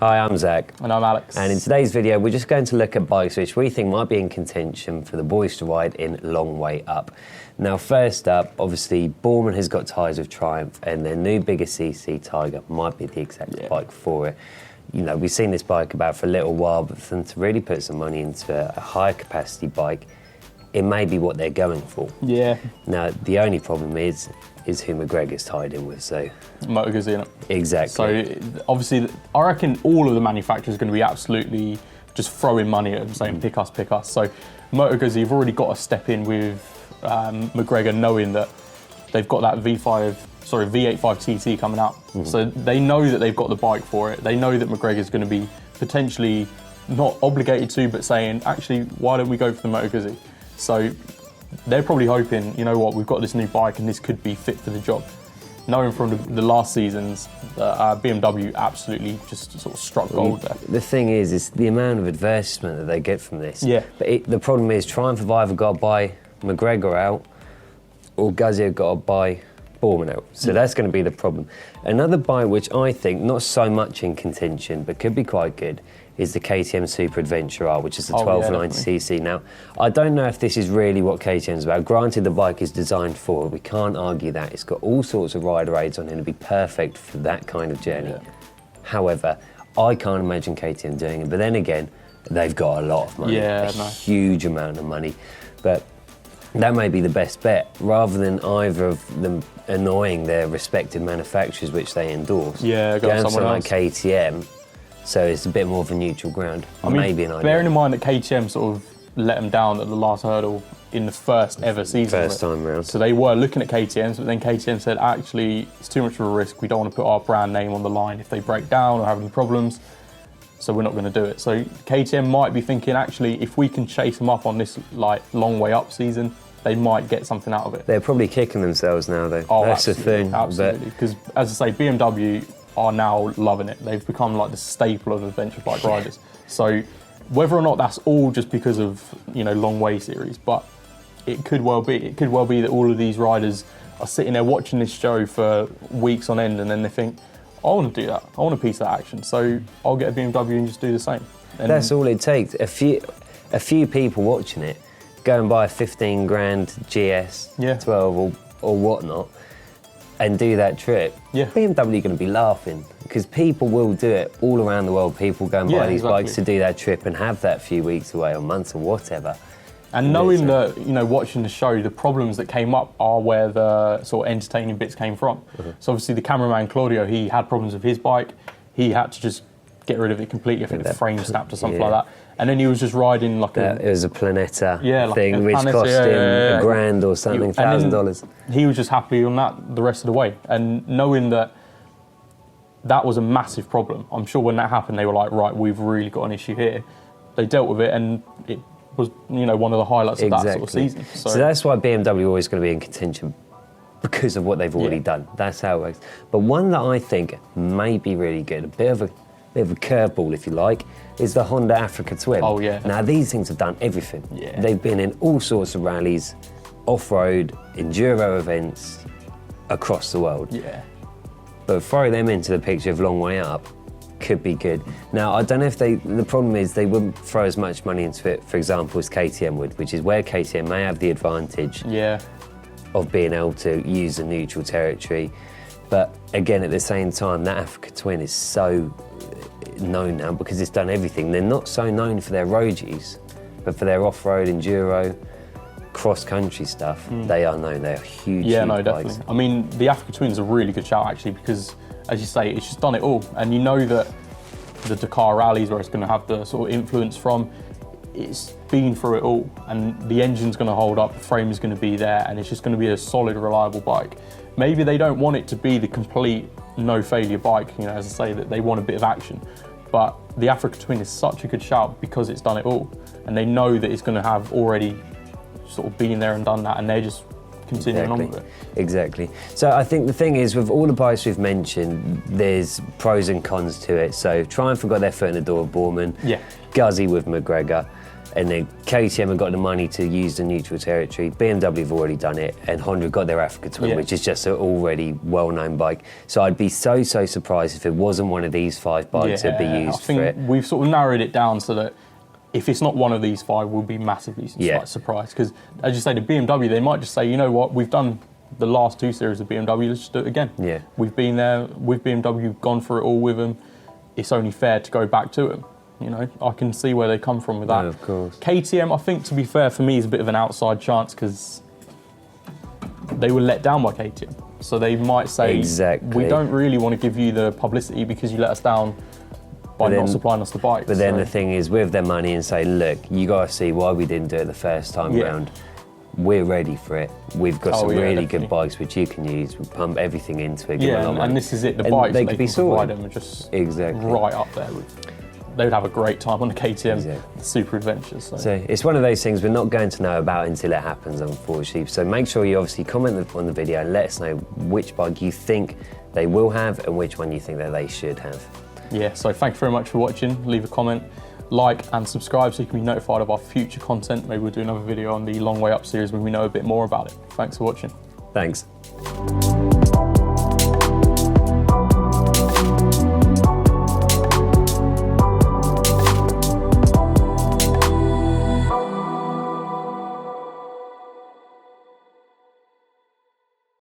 Hi, I'm Zack. And I'm Alex. And in today's video, we're just going to look at bikes which we think might be in contention for the boys to ride in Long Way Up. Now, first up, obviously, Boorman has got ties with Triumph, and their new bigger CC Tiger might be the exact bike for it. You know, we've seen this bike about for a little while, but for them to really put some money into a higher capacity bike, it may be what they're going for. Yeah. Now, the only problem is who McGregor's tied in with, so... Moto Guzzi, innit? Exactly. So, obviously, I reckon all of the manufacturers are going to be absolutely just throwing money at them, saying, pick us, pick us. So, Moto Guzzi have already got to step in with McGregor, knowing that they've got that V85 TT coming out. So, they know that they've got the bike for it. They know that McGregor's going to be potentially not obligated to, but saying, actually, why don't we go for the Moto Guzzi? So, they're probably hoping, you know what, we've got this new bike and this could be fit for the job. Knowing from the last seasons that BMW absolutely just sort of struck gold there. The thing is the amount of advertisement that they get from this. Yeah. But the problem is Triumph have either got to buy McGregor out or Guzzi have got to buy Boorman out. So that's going to be the problem. Another bike which I think not so much in contention but could be quite good is the KTM Super Adventure R, which is the 1290cc. Now, I don't know if this is really what KTM's about. Granted, the bike is designed for it. We can't argue that. It's got all sorts of rider aids on it. It'll be perfect for that kind of journey. Yeah. However, I can't imagine KTM doing it. But then again, they've got a lot of money, huge amount of money. But that may be the best bet, rather than either of them annoying their respective manufacturers, which they endorse. Yeah, go someone like KTM. So it's a bit more of a neutral ground. I mean, maybe an idea. Bearing in mind that KTM sort of let them down at the last hurdle in the first ever season. First time round. So they were looking at KTMs, but then KTM said, actually, it's too much of a risk. We don't want to put our brand name on the line if they break down or have any problems. So we're not going to do it. So KTM might be thinking, actually, if we can chase them up on this long way up season, they might get something out of it. They're probably kicking themselves now, though. Oh, that's the thing. Absolutely. Because, as I say, BMW are now loving it. They've become like the staple of adventure bike riders. So whether or not that's all just because of, you know, long way series, but it could well be. It could well be that all of these riders are sitting there watching this show for weeks on end, and then they think, I want to do that. I want a piece of that action. So I'll get a BMW and just do the same. And that's all it takes. A few people watching it, go and buy a 15 grand GS 12 or whatnot, and do that trip. Yeah. BMW are going to be laughing because people will do it all around the world. People go and buy these bikes to do that trip and have that few weeks away or months or whatever. And knowing that, you know, watching the show, the problems that came up are where the sort of entertaining bits came from. So obviously the cameraman Claudio, he had problems with his bike. He had to just get rid of it completely. I think the frame snapped or something like that. And then he was just riding like it was a Planeta thing, like which cost him $1,000 or something, $1,000. He was just happy on that the rest of the way. And knowing that that was a massive problem, I'm sure when that happened, they were like, right, we've really got an issue here. They dealt with it, and it was, you know, one of the highlights of that sort of season. So that's why BMW are always going to be in contention, because of what they've already done. That's how it works. But one that I think may be really good, a bit of a curveball, if you like, is the Honda Africa Twin. Oh, yeah. Now, these things have done everything. Yeah. They've been in all sorts of rallies, off-road, enduro events across the world. Yeah. But throw them into the picture of Long Way Up could be good. Now, I don't know if the problem is they wouldn't throw as much money into it, for example, as KTM would, which is where KTM may have the advantage of being able to use the neutral territory. But again, at the same time, that Africa Twin is so known now because it's done everything. They're not so known for their roadies, but for their off-road, enduro, cross-country stuff, they are known. They're huge, huge bikes. Definitely. I mean, the Africa Twin's a really good shout, actually, because, as you say, it's just done it all. And you know that the Dakar rallies, where it's going to have the sort of influence from, it's been through it all. And the engine's going to hold up, the frame is going to be there, and it's just going to be a solid, reliable bike. Maybe they don't want it to be the complete no-failure bike, you know, as I say, that they want a bit of action. But the Africa Twin is such a good shout because it's done it all. And they know that it's going to have already sort of been there and done that, and they're just continuing on with it. Exactly. So I think the thing is, with all the bikes we've mentioned, there's pros and cons to it. So Triumph have got their foot in the door with Boorman. Yeah. Guzzi with McGregor. And then KTM have got the money to use the neutral territory. BMW have already done it, and Honda have got their Africa Twin, which is just an already well-known bike. So I'd be so surprised if it wasn't one of these 5 bikes that'd be used for it. I think we've sort of narrowed it down so that if it's not one of these 5, we'll be massively surprised. Because as you say, the BMW, they might just say, you know what, we've done the last 2 series of BMW, let's just do it again. Yeah. We've been there with BMW, gone through it all with them. It's only fair to go back to them. You know, I can see where they come from with that. No, of course. KTM, I think, to be fair, for me, is a bit of an outside chance because they were let down by KTM. So they might say, we don't really want to give you the publicity because you let us down by not supplying us the bikes. But then the thing is, with their money and say, look, you got to see why we didn't do it the first time round. We're ready for it. We've got some really good bikes which you can use. We pump everything into it. And this is it. The bikes they could be provide them are just right up there with. They would have a great time on the KTM Super Adventures. So it's one of those things we're not going to know about until it happens, unfortunately. So make sure you obviously comment on the video and let us know which bike you think they will have and which one you think that they should have. Yeah, so thank you very much for watching. Leave a comment, like and subscribe so you can be notified of our future content. Maybe we'll do another video on the Long Way Up series when we know a bit more about it. Thanks for watching. Thanks.